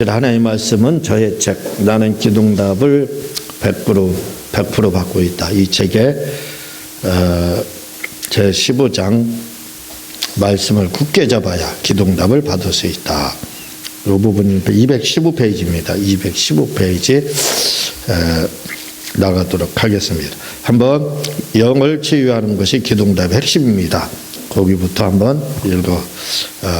하나님의 말씀은 저의 책 나는 기도응답을 100% 받고 있다. 이 책에 제 15장 말씀을 굳게 잡아야 기도응답을 받을 수 있다. 이 부분이 215페이지입니다. 215페이지 나가도록 하겠습니다. 한번 영을 치유하는 것이 기도응답의 핵심입니다. 거기부터 한번 읽어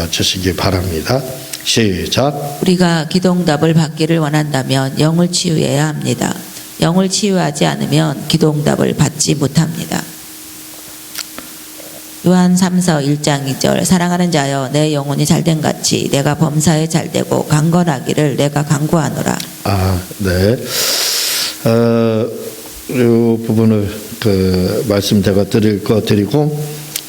주시기 바랍니다. 시작. 우리가 기도응답을 받기를 원한다면 영을 치유해야 합니다. 영을 치유하지 않으면 기도응답을 받지 못합니다. 요한 3서 1장 2절 사랑하는 자여 내 영혼이 잘된 같이 내가 범사에 잘되고 강건하기를 내가 간구하노라. 네. 이 부분을 말씀 제가 드리고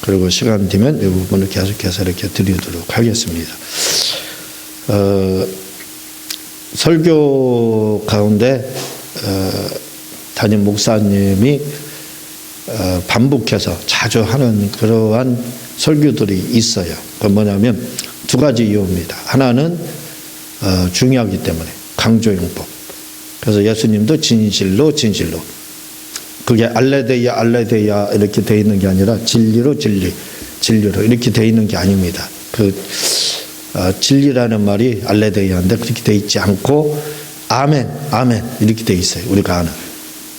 그리고 시간 되면 이 부분을 계속해서 이렇게 드리도록 하겠습니다. 설교 가운데 담임 목사님이 반복해서 자주 하는 그러한 설교들이 있어요. 그건 뭐냐면 두 가지 이유입니다. 하나는 중요하기 때문에 강조용법. 그래서 예수님도 진실로 그게 알레데야 이렇게 되어 있는 게 아니라 진리로 이렇게 되어 있는 게 아닙니다. 진리라는 말이 알레데야인데 그렇게 되어 있지 않고 아멘 이렇게 되어 있어요. 우리가 아는.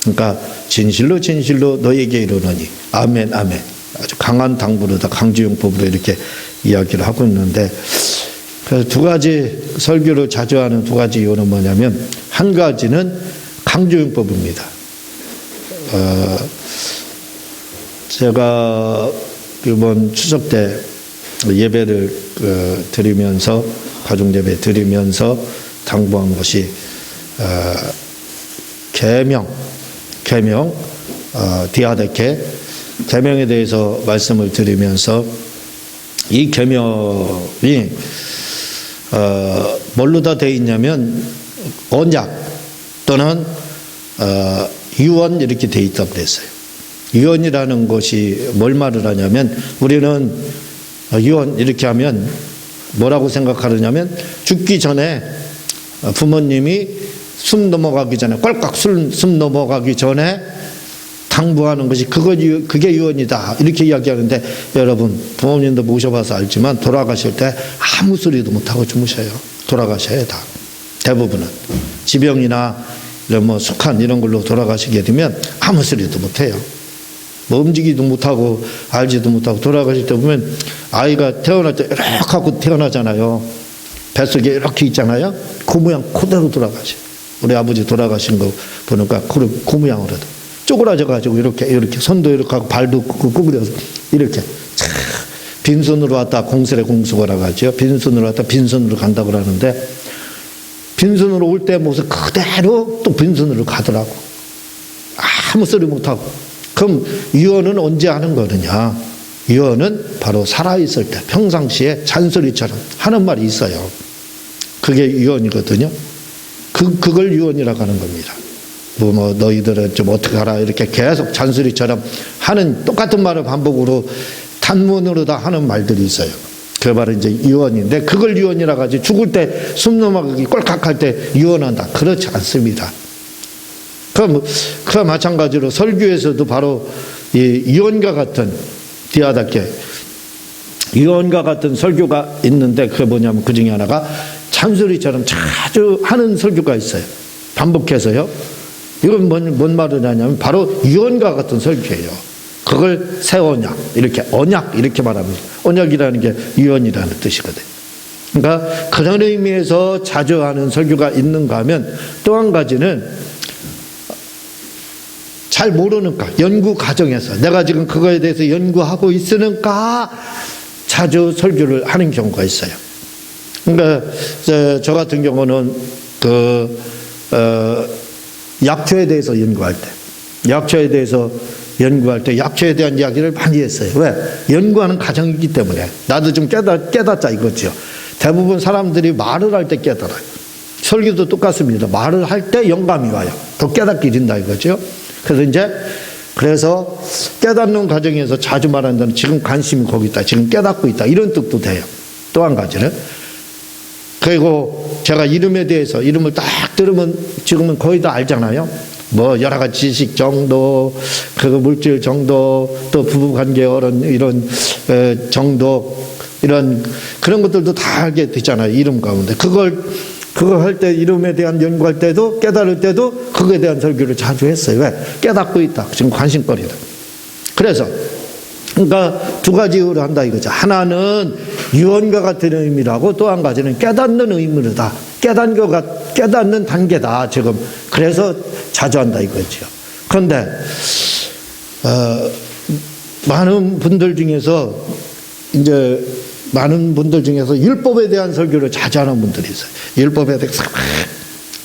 그러니까 진실로 너에게 이르노니 아멘 아주 강한 당부로 강조용법으로 이렇게 이야기를 하고 있는데 그래서 두 가지 설교를 자주 하는 두 가지 이유는 뭐냐면 한 가지는 강조용법입니다. 제가 이번 추석 때 예배를 드리면서 가정예배 드리면서 당부한 것이 계명 디아데케 계명에 대해서 말씀을 드리면서 이 계명이 뭘로 다 되어 있냐면 언약 또는 유언 이렇게 되어 있다고 그랬어요. 유언이라는 것이 뭘 말을 하냐면 우리는 유언 이렇게 하면 뭐라고 생각하느냐면 죽기 전에 부모님이 숨 넘어가기 전에 꼴깍 숨 넘어가기 전에 당부하는 것이 그게 유언이다 이렇게 이야기하는데 여러분 부모님도 모셔봐서 알지만 돌아가실 때 아무 소리도 못하고 주무셔요. 돌아가셔야 다 대부분은 지병이나 이런 속한 이런 걸로 돌아가시게 되면 아무 소리도 못해요. 움직이도 못하고 알지도 못하고 돌아가실 때 보면 아이가 태어날 때 이렇게 하고 태어나잖아요. 뱃속에 이렇게 있잖아요. 그 모양 그대로 돌아가셔요. 우리 아버지 돌아가신 거 보니까 그 모양으로 쪼그라져가지고 이렇게 손도 이렇게 하고 발도 구부려서 이렇게 빈손으로 왔다 공설에 공수거라 가지요. 빈손으로 왔다 빈손으로 간다고 하는데 빈손으로 올 때 모습 그대로 또 빈손으로 가더라고. 아무 소리 못하고. 그럼 유언은 언제 하는 거느냐? 유언은 바로 살아있을 때 평상시에 잔소리처럼 하는 말이 있어요. 그게 유언이거든요. 그걸 유언이라고 하는 겁니다. 뭐 너희들은 좀 어떻게 하라 이렇게 계속 잔소리처럼 하는 똑같은 말을 반복으로 단문으로 다 하는 말들이 있어요. 그 말은 이제 유언인데 그걸 유언이라 가지고 죽을 때 숨 넘어가기 꼴깍할 때 유언한다. 그렇지 않습니다. 그럼 마찬가지로 설교에서도 바로 이 유언과 같은 디아다케 유언과 같은 설교가 있는데 그게 뭐냐면 그 중에 하나가 잔소리처럼 자주 하는 설교가 있어요. 반복해서요. 이건 뭔 말을 하냐면 바로 유언과 같은 설교예요. 그걸 새 언약 이렇게 말합니다. 언약이라는 게 유언이라는 뜻이거든. 그러니까 그런 의미에서 자주 하는 설교가 있는가 하면 또 한 가지는 잘 모르니까 연구 과정에서 내가 지금 그거에 대해서 연구하고 있으니까 자주 설교를 하는 경우가 있어요. 그러니까 저 같은 경우는 약초에 대해서 연구할 때 약초에 대한 이야기를 많이 했어요. 왜? 연구하는 과정이기 때문에 나도 좀 깨닫자 이거죠. 대부분 사람들이 말을 할 때 깨달아요. 설교도 똑같습니다. 말을 할 때 영감이 와요. 더 깨닫게 된다 이거죠. 그래서 깨닫는 과정에서 자주 말하는 데는 지금 관심이 거기 있다. 지금 깨닫고 있다. 이런 뜻도 돼요. 또 한 가지는 그리고 제가 이름에 대해서 이름을 딱 들으면 지금은 거의 다 알잖아요. 뭐 여러 가지 지식 정도, 그 물질 정도, 또 부부관계 이런 정도, 이런 그런 것들도 다 알게 되잖아요. 이름 가운데 그거 할 때 이름에 대한 연구할 때도 깨달을 때도 그거에 대한 설교를 자주 했어요. 왜? 깨닫고 있다. 지금 관심거리다. 그래서 그러니까 두 가지 이유로 한다 이거죠. 하나는 유언과 같은 의미라고 또 한 가지는 깨닫는 의미로다. 깨닫는 단계다 지금. 그래서 자주 한다 이거죠. 그런데 많은 분들 중에서 율법에 대한 설교를 자주 하는 분들이 있어요. 율법에 대해서.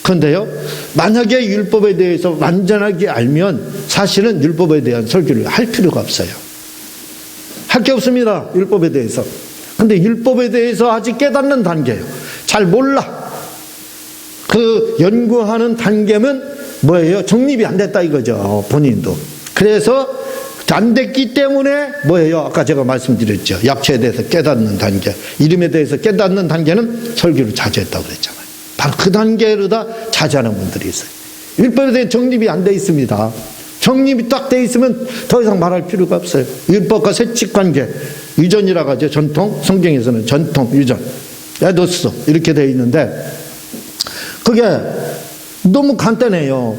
그런데요, 만약에 율법에 대해서 완전하게 알면 사실은 율법에 대한 설교를 할 필요가 없어요. 할 게 없습니다. 율법에 대해서. 근데 율법에 대해서 아직 깨닫는 단계예요. 잘 몰라. 그 연구하는 단계면 뭐예요? 정립이 안 됐다 이거죠. 본인도. 그래서 안 됐기 때문에 뭐예요? 아까 제가 말씀드렸죠. 약체에 대해서 깨닫는 단계, 이름에 대해서 깨닫는 단계는 설교를 자주 했다고 그랬잖아요. 바로 그 단계로 다 자주 하는 분들이 있어요. 율법에 대해 정립이 안 돼 있습니다. 정립이 딱 돼 있으면 더 이상 말할 필요가 없어요. 율법과 세칙관계, 유전이라고 하죠. 전통, 성경에서는 전통, 유전, 에도스 이렇게 돼 있는데 그게 너무 간단해요.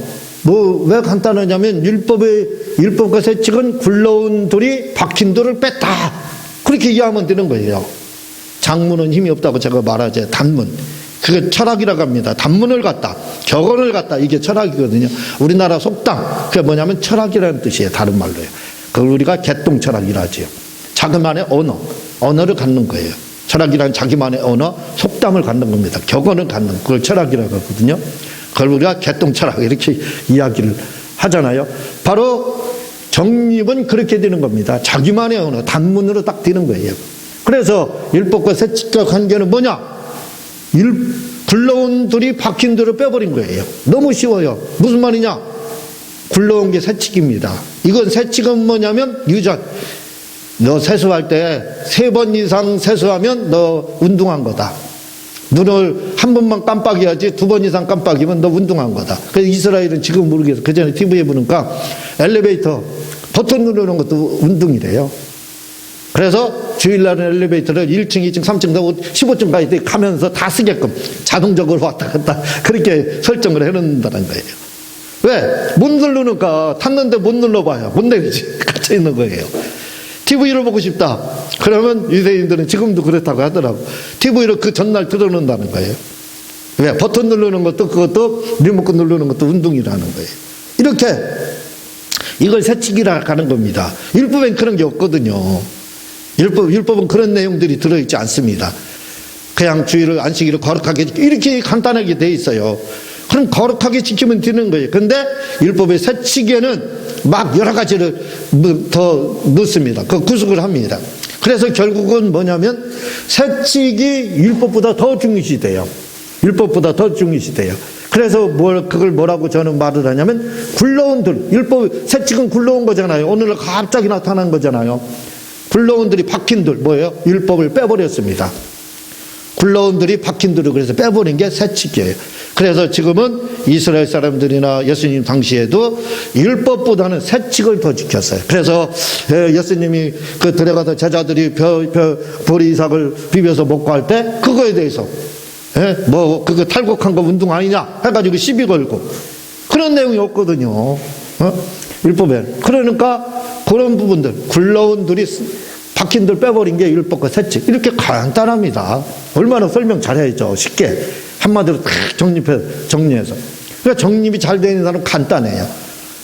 왜 간단하냐면 율법과 세칙은 굴러온 돌이 박힌 돌을 뺐다. 그렇게 이해하면 되는 거예요. 장문은 힘이 없다고 제가 말하죠. 단문. 그게 철학이라고 합니다. 단문을 갖다, 격언을 갖다, 이게 철학이거든요. 우리나라 속담, 그게 뭐냐면 철학이라는 뜻이에요. 다른 말로요. 그걸 우리가 개똥철학이라 하죠. 자기만의 언어를 갖는 거예요. 철학이란 자기만의 언어, 속담을 갖는 겁니다. 격언을 갖는, 그걸 철학이라고 하거든요. 그걸 우리가 개똥철학 이렇게 이야기를 하잖아요. 바로 정립은 그렇게 되는 겁니다. 자기만의 언어, 단문으로 딱 되는 거예요. 그래서 율법과 세칙과 관계는 뭐냐? 굴러온 돌이 박힌 돌을 빼버린 거예요. 너무 쉬워요. 무슨 말이냐? 굴러온 게 세칙입니다. 이건 세칙은 뭐냐면 유전. 너 세수할 때 3번 이상 세수하면 너 운동한 거다. 눈을 한 번만 깜빡여야지 2번 이상 깜빡이면 너 운동한 거다. 그래서 이스라엘은 지금 모르겠어. 그 전에 TV에 보니까 엘리베이터 버튼 누르는 것도 운동이래요. 그래서 주일날은 엘리베이터를 1층, 2층, 3층, 15층까지 가면서 다 쓰게끔 자동적으로 왔다 갔다 그렇게 설정을 해놓는다는 거예요. 왜? 못 누르니까 탔는데 못 눌러봐요. 못 내리지. 갇혀 있는 거예요. TV를 보고 싶다. 그러면 유대인들은 지금도 그렇다고 하더라고. TV를 그 전날 들어놓는다는 거예요. 왜? 버튼 누르는 것도 그것도 리모컨 누르는 것도 운동이라는 거예요. 이렇게 이걸 세칙이라 하는 겁니다. 율법엔 그런 게 없거든요. 율법은 그런 내용들이 들어있지 않습니다. 그냥 주일을 안식일을 거룩하게 이렇게 간단하게 돼 있어요. 그럼 거룩하게 지키면 되는 거예요. 근데 율법의 세칙에는 막 여러 가지를 더 넣습니다. 그 구속을 합니다. 그래서 결국은 뭐냐면 세칙이 율법보다 더 중요시 돼요. 율법보다 더 중요시 돼요. 그래서 그걸 뭐라고 저는 말을 하냐면 굴러온 돌. 세칙은 굴러온 거잖아요. 오늘 갑자기 나타난 거잖아요. 굴러온 돌이 박힌 돌, 뭐예요? 율법을 빼버렸습니다. 굴러온 돌이 박힌 돌을 그래서 빼버린 게 세칙이에요. 그래서 지금은 이스라엘 사람들이나 예수님 당시에도 율법보다는 세칙을 더 지켰어요. 그래서 예수님이 그 들어가서 제자들이 보리삭을 비벼서 먹고 할 때 그거에 대해서 그거 탈곡한 거 운동 아니냐 해가지고 시비 걸고 그런 내용이 없거든요. 율법에. 그러니까 그런 부분들, 굴러온 돌이 박힌 돌 빼버린 게 율법과 세칙. 이렇게 간단합니다. 얼마나 설명 잘해야죠. 쉽게. 한마디로 딱 정리해서. 그러니까 정립이 잘 되는 사람은 간단해요.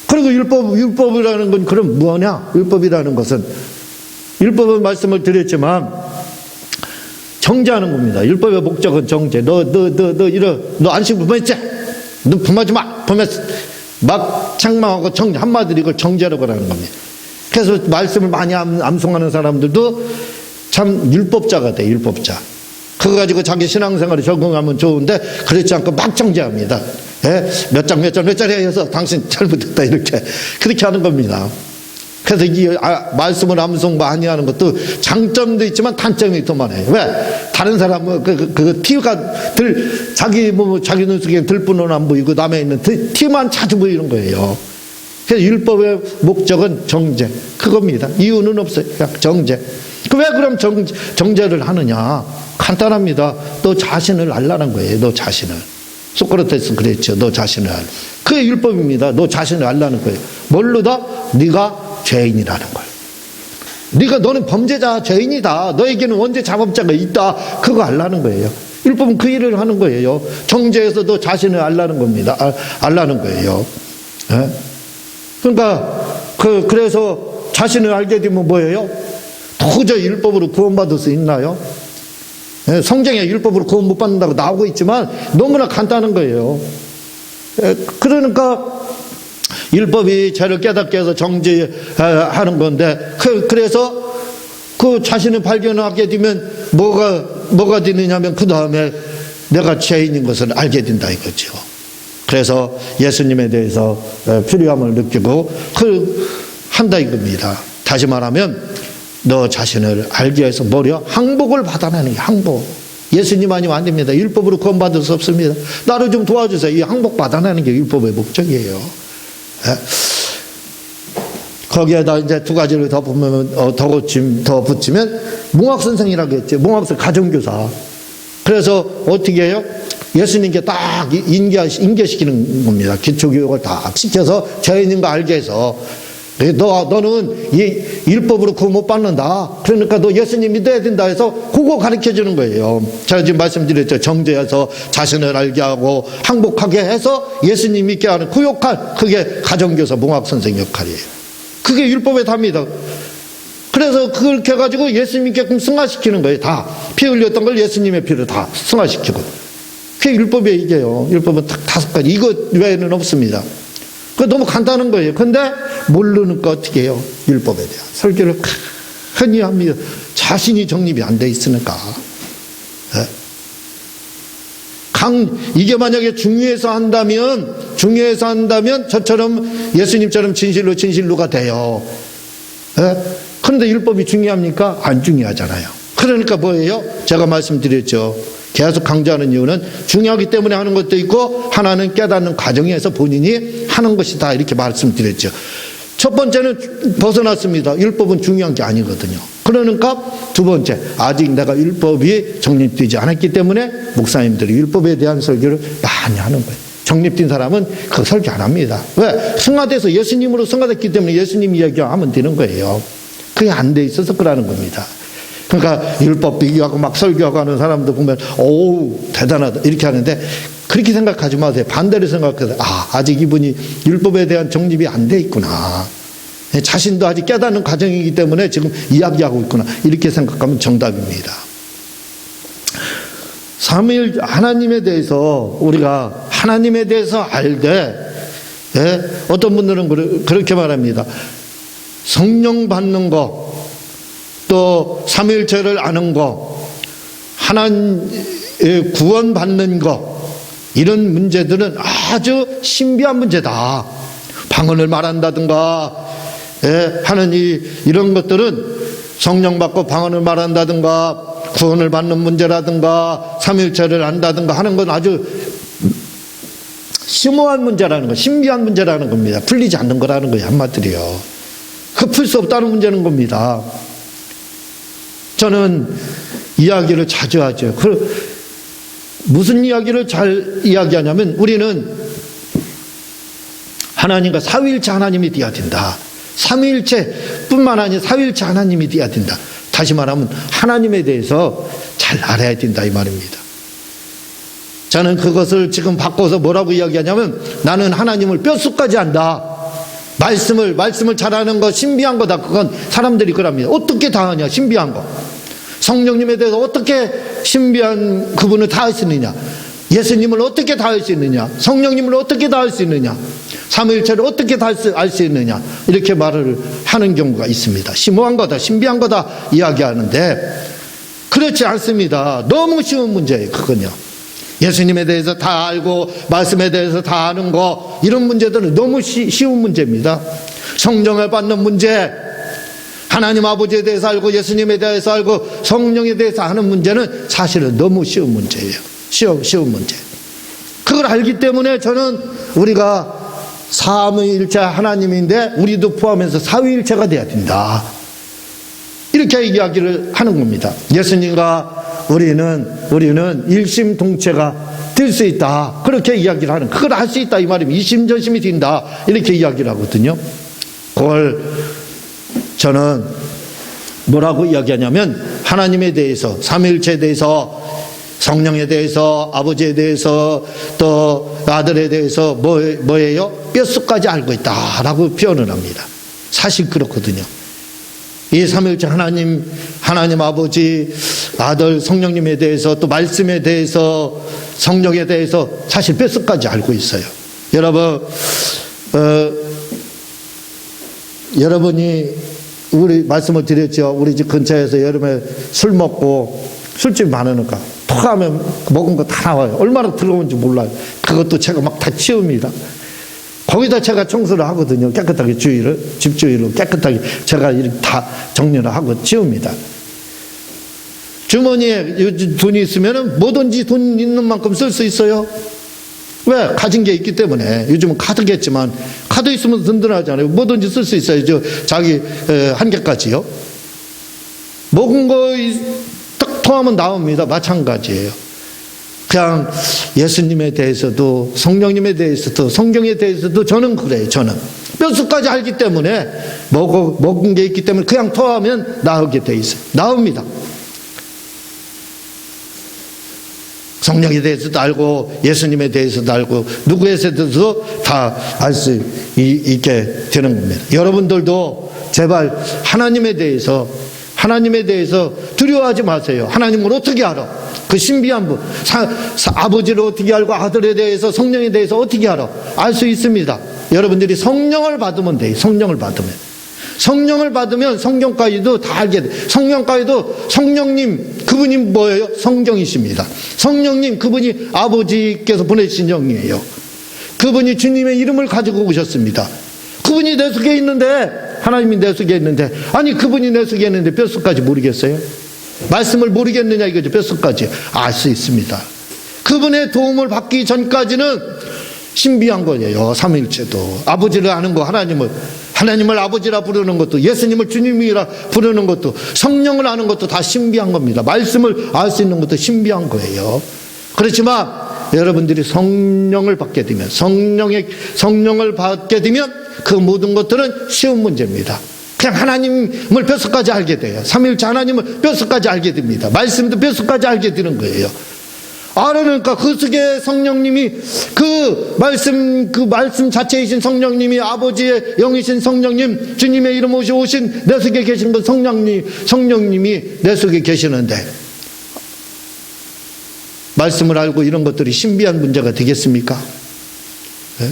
그리고 율법이라는 건 그럼 뭐냐? 율법이라는 것은, 율법은 말씀을 드렸지만, 정죄하는 겁니다. 율법의 목적은 정죄. 너 안식 범했지? 너 범하지 마! 범했어. 막 책망하고 한마디로 이걸 정죄라고 하는 겁니다. 그래서 말씀을 많이 암송하는 사람들도 참 율법자가 돼, 율법자. 그거 가지고 자기 신앙생활에 적응하면 좋은데 그렇지 않고 막 정죄합니다. 몇 장 해서 당신 잘못했다 이렇게 그렇게 하는 겁니다. 그래서 이 말씀을 암송 많이 하는 것도 장점도 있지만 단점이 더 많아요. 왜? 다른 사람은 그 티가 자기 눈 속에 들뿐은 안 보이고 남의 있는 티만 자주 보이는 거예요. 그래서 율법의 목적은 정죄, 그겁니다. 이유는 없어요. 그냥 정죄. 왜 그럼 정죄를 하느냐? 간단합니다. 너 자신을 알라는 거예요. 너 자신을. 소크라테스 그랬죠. 너 자신을 알. 그게 율법입니다. 너 자신을 알라는 거예요. 뭘로다? 네가 죄인이라는 거예요. 너는 범죄자, 죄인이다. 너에게는 언제 자범죄가 있다. 그거 알라는 거예요. 율법은 그 일을 하는 거예요. 정죄에서 너 자신을 알라는 겁니다. 알라는 거예요. 예? 그러니까 그래서 자신을 알게 되면 뭐예요? 도저히 율법으로 구원받을 수 있나요? 예, 성경에 율법으로 구원 못 받는다고 나오고 있지만 너무나 간단한 거예요. 예, 그러니까 율법이 죄를 깨닫게 해서 정죄하는 건데 그래서 그 자신을 발견하게 되면 뭐가 되느냐면 그 다음에 내가 죄인인 것을 알게 된다 이거죠. 그래서 예수님에 대해서 필요함을 느끼고 한다 이겁니다. 다시 말하면 너 자신을 알기 위해서 뭐려? 항복을 받아내는 게 항복. 예수님 아니면 안 됩니다. 율법으로 구원받을 수 없습니다. 나를 좀 도와주세요. 이 항복 받아내는 게 율법의 목적이에요. 예? 거기에다 이제 두 가지를 더 붙이면 몽학선생이라고 했죠. 몽학선 가정교사. 그래서 어떻게 해요? 예수님께 딱 인계시키는 겁니다. 기초교육을 딱 시켜서 죄인인 거 알게 해서 너는 이 율법으로 구원 못 받는다. 그러니까 너 예수님 믿어야 된다 해서 그거 가르쳐 주는 거예요. 제가 지금 말씀드렸죠. 정죄해서 자신을 알게 하고 항복하게 해서 예수님 믿게 하는 그 역할, 그게 가정교사 몽학선생 역할이에요. 그게 율법의 답니다. 그래서 그렇게 해가지고 예수님께 승화시키는 거예요. 다 피 흘렸던 걸 예수님의 피로 다 승화시키고. 그게 율법의 이게요. 율법은 딱 5가지. 이거 외에는 없습니다. 그 너무 간단한 거예요. 근데 모르니까 어떻게 해요? 율법에 대한 설교를 흔히 합니다. 자신이 정립이 안 돼 있으니까. 이게 만약에 중요해서 한다면 저처럼 예수님처럼 진실로가 돼요. 그런데 율법이 중요합니까? 안 중요하잖아요. 그러니까 뭐예요? 제가 말씀드렸죠. 계속 강조하는 이유는 중요하기 때문에 하는 것도 있고 하나는 깨닫는 과정에서 본인이 하는 것이다 이렇게 말씀드렸죠. 첫 번째는 벗어났습니다. 율법은 중요한 게 아니거든요. 그러니까 두 번째, 아직 내가 율법이 정립되지 않았기 때문에 목사님들이 율법에 대한 설교를 많이 하는 거예요. 정립된 사람은 그 설교 안 합니다. 왜? 승화돼서 예수님으로 승화됐기 때문에 예수님 이야기하면 되는 거예요. 그게 안 돼 있어서 그러는 겁니다. 그러니까 율법 비교하고 막 설교하고 하는 사람들 보면 오우 대단하다 이렇게 하는데 그렇게 생각하지 마세요. 반대로 생각해서 아직 이분이 율법에 대한 정립이 안 돼 있구나. 자신도 아직 깨닫는 과정이기 때문에 지금 이야기하고 있구나. 이렇게 생각하면 정답입니다. 삼위일 하나님에 대해서 우리가 하나님에 대해서 알되 어떤 분들은 그렇게 말합니다. 성령 받는 거 또 삼위일체를 아는 거, 하나님 구원 받는 거 이런 문제들은 아주 신비한 문제다. 방언을 말한다든가 하는 이런 것들은 성령 받고 방언을 말한다든가 구원을 받는 문제라든가 삼위일체를 안다든가 하는 건 아주 심오한 문제라는 거, 신비한 문제라는 겁니다. 풀리지 않는 거라는 거예요. 한마디로요. 그 풀 수 없다는 문제는 겁니다. 저는 이야기를 자주 하죠. 무슨 이야기를 잘 이야기하냐면 우리는 하나님과 삼위일체 하나님이 되어야 된다. 삼위일체뿐만 아니라 삼위일체 하나님이 되어야 된다. 다시 말하면 하나님에 대해서 잘 알아야 된다 이 말입니다. 저는 그것을 지금 바꿔서 뭐라고 이야기하냐면 나는 하나님을 뼛속까지 안다. 말씀을 잘하는 거 신비한 거다. 그건 사람들이 그럽니다. 어떻게 다 하냐 신비한 거. 성령님에 대해서 어떻게 신비한 그분을 다 할 수 있느냐. 예수님을 어떻게 다 할 수 있느냐. 성령님을 어떻게 다 할 수 있느냐. 삼위일체를 어떻게 다 알 수 있느냐. 이렇게 말을 하는 경우가 있습니다. 심오한 거다 신비한 거다 이야기하는데 그렇지 않습니다. 너무 쉬운 문제예요. 그건요. 예수님에 대해서 다 알고 말씀에 대해서 다 아는 거 이런 문제들은 너무 쉬운 문제입니다. 성령을 받는 문제, 하나님 아버지에 대해서 알고 예수님에 대해서 알고 성령에 대해서 아는 문제는 사실은 너무 쉬운 문제예요. 쉬운 문제. 그걸 알기 때문에 저는 우리가 삼위일체 하나님인데 우리도 포함해서 사위일체가 돼야 된다, 이렇게 이야기를 하는 겁니다. 예수님과 우리는 일심동체가 될 수 있다, 그렇게 이야기를 하는, 그걸 할 수 있다 이 말이면 이심전심이 된다, 이렇게 이야기를 하거든요. 그걸 저는 뭐라고 이야기하냐면 하나님에 대해서, 삼위일체에 대해서, 성령에 대해서, 아버지에 대해서, 또 아들에 대해서 뭐예요? 뼛속까지 알고 있다라고 표현을 합니다. 사실 그렇거든요. 이 삼위일체 하나님 아버지, 아들, 성령님에 대해서, 또 말씀에 대해서, 성령에 대해서 사실 뼛속까지 알고 있어요. 여러분이 우리 말씀을 드렸죠. 우리 집 근처에서 여름에 술 먹고, 술집이 많으니까 톡 하면 먹은 거 다 나와요. 얼마나 들어온지 몰라요. 그것도 제가 막 다 치웁니다. 거기다 제가 청소를 하거든요. 깨끗하게 집주위를 깨끗하게 제가 이렇게 다 정리를 하고 치웁니다. 주머니에 돈이 있으면 뭐든지 돈 있는 만큼 쓸 수 있어요. 왜? 가진 게 있기 때문에. 요즘은 카드겠지만 카드 있으면 든든하잖아요. 뭐든지 쓸 수 있어요. 자기 한계까지요. 먹은 거 딱 통하면 나옵니다. 마찬가지예요. 그냥 예수님에 대해서도, 성령님에 대해서도, 성경에 대해서도 저는 그래요. 저는 뼛속까지 알기 때문에, 먹은 게 있기 때문에 그냥 토하면 나오게 돼 있어요. 나옵니다. 성령에 대해서도 알고 예수님에 대해서도 알고 누구에 대해서도 다 알 수 있게 되는 겁니다. 여러분들도 제발 하나님에 대해서 두려워하지 마세요. 하나님을 어떻게 알아? 그 신비한 분, 아버지를 어떻게 알고 아들에 대해서, 성령에 대해서 어떻게 알아? 알 수 있습니다. 여러분들이 성령을 받으면 돼요. 성령을 받으면 성경까지도 다 알게 돼. 성경까지도 성령님, 그분이 뭐예요? 성경이십니다. 성령님, 그분이 아버지께서 보내신 영이에요. 그분이 주님의 이름을 가지고 오셨습니다. 그분이 내 속에 있는데, 하나님이 내 속에 있는데, 아니 그분이 내 속에 있는데 뼛속까지 모르겠어요? 말씀을 모르겠느냐 이거죠. 뼛속까지 알 수 있습니다. 그분의 도움을 받기 전까지는 신비한 거예요. 삼위일체도. 아버지를 아는 거, 하나님을 아버지라 부르는 것도, 예수님을 주님이라 부르는 것도, 성령을 아는 것도 다 신비한 겁니다. 말씀을 알 수 있는 것도 신비한 거예요. 그렇지만 여러분들이 성령을 받게 되면, 성령을 받게 되면 그 모든 것들은 쉬운 문제입니다. 그냥 하나님을 뼛속까지 알게 돼요. 삼위일체 하나님을 뼛속까지 알게 됩니다. 말씀도 뼛속까지 알게 되는 거예요. 알으니까 그 속에 성령님이, 그 말씀 자체이신 성령님이, 아버지의 영이신 성령님, 주님의 이름 오신 내 속에 계신 그 성령님이 내 속에 계시는데, 말씀을 알고 이런 것들이 신비한 문제가 되겠습니까? 네?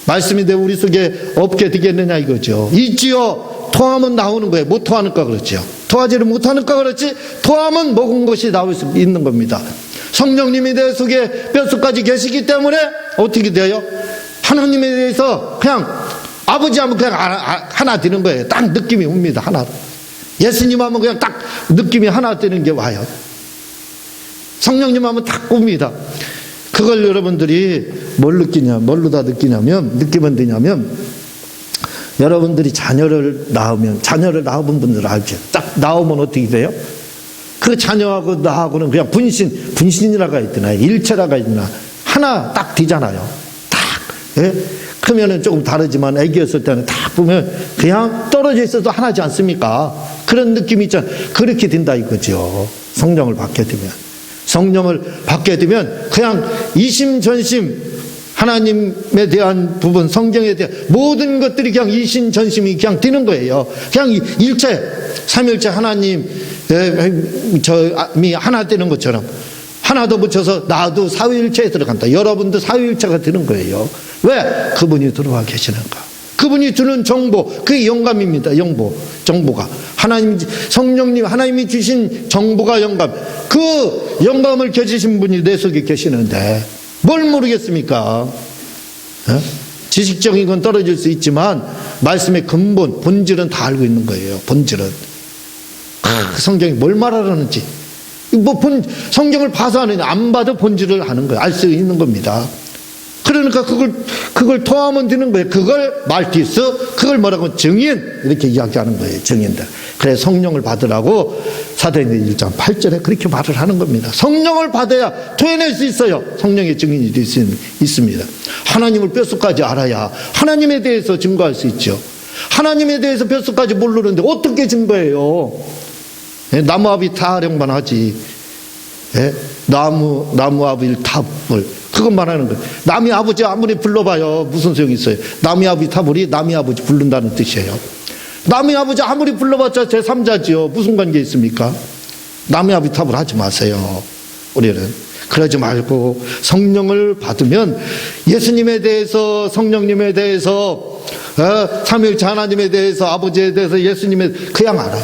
말씀이 내 우리 속에 없게 되겠느냐 이거죠. 있지요. 토하면 나오는 거예요. 못 토하니까 그렇죠. 토하지를 못하니까 그렇지, 토하면 먹은 것이 나올 수 있는 겁니다. 성령님이 내 속에 뼛속까지 계시기 때문에 어떻게 돼요? 하나님에 대해서 그냥 아버지 하면 그냥 하나 되는 거예요. 딱 느낌이 옵니다. 하나. 예수님 하면 그냥 딱 느낌이 하나 되는 게 와요. 성령님 하면 딱 옵니다. 그걸 여러분들이 뭘로 다 느끼면 되냐면, 여러분들이 자녀를 낳은 분들 알죠? 딱 나오면 어떻게 돼요? 그 자녀하고 나하고는 그냥 분신이라고 있더나, 일체라고 있더나, 하나 딱 되잖아요. 딱. 예? 크면은 조금 다르지만 애기였을 때는 딱 보면 그냥 떨어져 있어도 하나지 않습니까? 그런 느낌이 있잖아요. 그렇게 된다 이거죠. 성령을 받게 되면 그냥 이심전심 하나님에 대한 부분, 성경에 대한 모든 것들이 그냥 이심전심이 그냥 되는 거예요. 그냥 일체, 삼일체 하나님이 하나 되는 것처럼 하나 더 붙여서 나도 사위일체에 들어간다. 여러분도 사위일체가 되는 거예요. 왜? 그분이 들어와 계시는가. 그분이 주는 정보, 그게 영감입니다. 정보가. 성령님, 하나님이 주신 정보가 영감. 그 영감을 가지신 분이 내 속에 계시는데 뭘 모르겠습니까? 지식적인 건 떨어질 수 있지만 말씀의 근본, 본질은 다 알고 있는 거예요. 본질은. 성경이 뭘 말하라는지. 성경을 봐서 하느냐, 안 봐도 본질을 아는 거예요. 알 수 있는 겁니다. 그러니까 그걸 토하면 되는 거예요. 그걸 말티스, 그걸 뭐라고 증인, 이렇게 이야기하는 거예요. 증인들. 그래서 성령을 받으라고 사도행전 1장 8절에 그렇게 말을 하는 겁니다. 성령을 받아야 토해낼 수 있어요. 성령의 증인이 될 수 있습니다. 하나님을 뼛속까지 알아야 하나님에 대해서 증거할 수 있죠. 하나님에 대해서 뼛속까지 모르는데 어떻게 증거해요? 나무아비 타령만 하지. 나무아비 탑을 그것만 하는 거예요. 남이 아버지 아무리 불러봐요. 무슨 소용이 있어요? 남이 아버지 탑을이 남이 아버지 부른다는 뜻이에요. 남이 아버지 아무리 불러봤자 제3자지요. 무슨 관계 있습니까? 남이 아버지 탑을 하지 마세요. 우리는 그러지 말고 성령을 받으면 예수님에 대해서, 성령님에 대해서, 삼위일체 하나님에 대해서, 아버지에 대해서, 예수님에 그냥 알아요.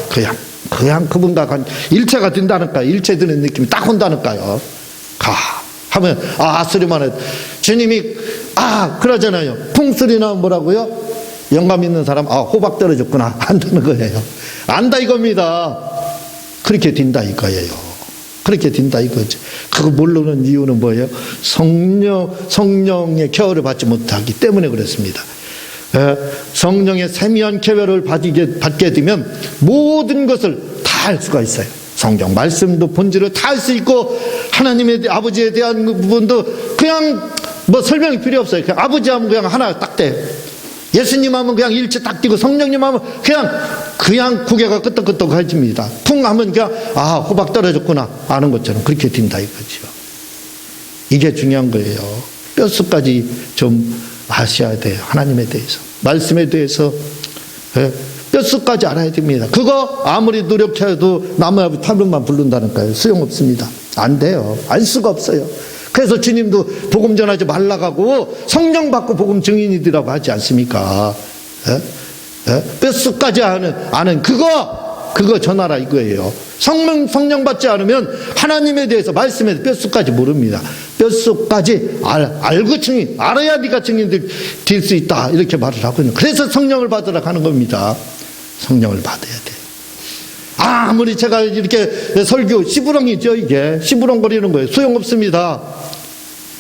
그냥 그분과 일체가 된다니까요. 일체되는 느낌이 딱 온다니까요. 하면 소리만 해도 주님이 그러잖아요. 풍소리 나면 뭐라고요? 영감 있는 사람 호박 떨어졌구나 안다는 거예요. 안다 이겁니다. 그렇게 된다 이거예요. 그렇게 된다 이거죠. 그거 모르는 이유는 뭐예요? 성령의 케어를 받지 못하기 때문에 그렇습니다. 성령의 세미한 케어를 받게 되면 모든 것을 다 알 수가 있어요. 성경 말씀도 본질을 다 알 수 있고, 하나님의 아버지에 대한 부분도 그냥 설명이 필요 없어요. 그냥 아버지 하면 그냥 하나 딱 돼. 예수님 하면 그냥 일체 딱 띄고, 성령님 하면 그냥 고개가 끄떡끄떡해집니다. 풍 하면 그냥 호박 떨어졌구나 아는 것처럼 그렇게 된다 이거죠. 이게 중요한 거예요. 뼛속까지 좀 아셔야 돼요. 하나님에 대해서, 말씀에 대해서 뼛속까지 알아야 됩니다. 그거 아무리 노력해도 나무아비 탑을만 부른다니까요. 소용없습니다. 안 돼요. 알 수가 없어요. 그래서 주님도 복음 전하지 말라고 성령 받고 복음 증인이라고 하지 않습니까? 뼛속까지 아는 그거 전하라 이거예요. 성령 받지 않으면 하나님에 대해서, 말씀에 대해서 뼛속까지 모릅니다. 뼛속까지 알고 증인, 알아야 네가 증인 될 수 있다 이렇게 말을 하고 있는. 그래서 성령을 받으라 하는 겁니다. 성령을 받아야 돼. 아무리 제가 이렇게 설교 시부렁이죠. 이게 시부렁거리는 거예요. 소용없습니다.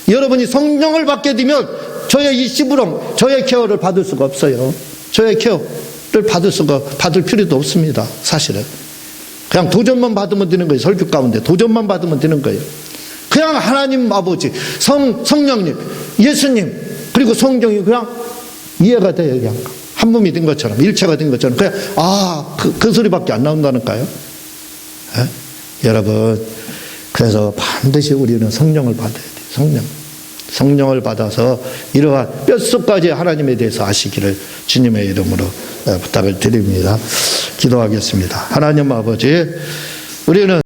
여러분이 성령을 받게 되면 저의 이 시부렁, 저의 케어를 받을 수가 없어요. 저의 케어를 받을 필요도 없습니다. 사실은 그냥 도전만 받으면 되는 거예요. 설교 가운데 도전만 받으면 되는 거예요. 그냥 하나님 아버지, 성령님, 예수님, 그리고 성경이 그냥 이해가 돼요. 그냥 한 몸이 된 것처럼, 일체가 된 것처럼 그냥 그 소리밖에 안 나온다니까요. 여러분, 그래서 반드시 우리는 성령을 받아야 돼요. 성령을 받아서 이러한 뼛속까지 하나님에 대해서 아시기를 주님의 이름으로 부탁을 드립니다. 기도하겠습니다. 하나님 아버지, 우리는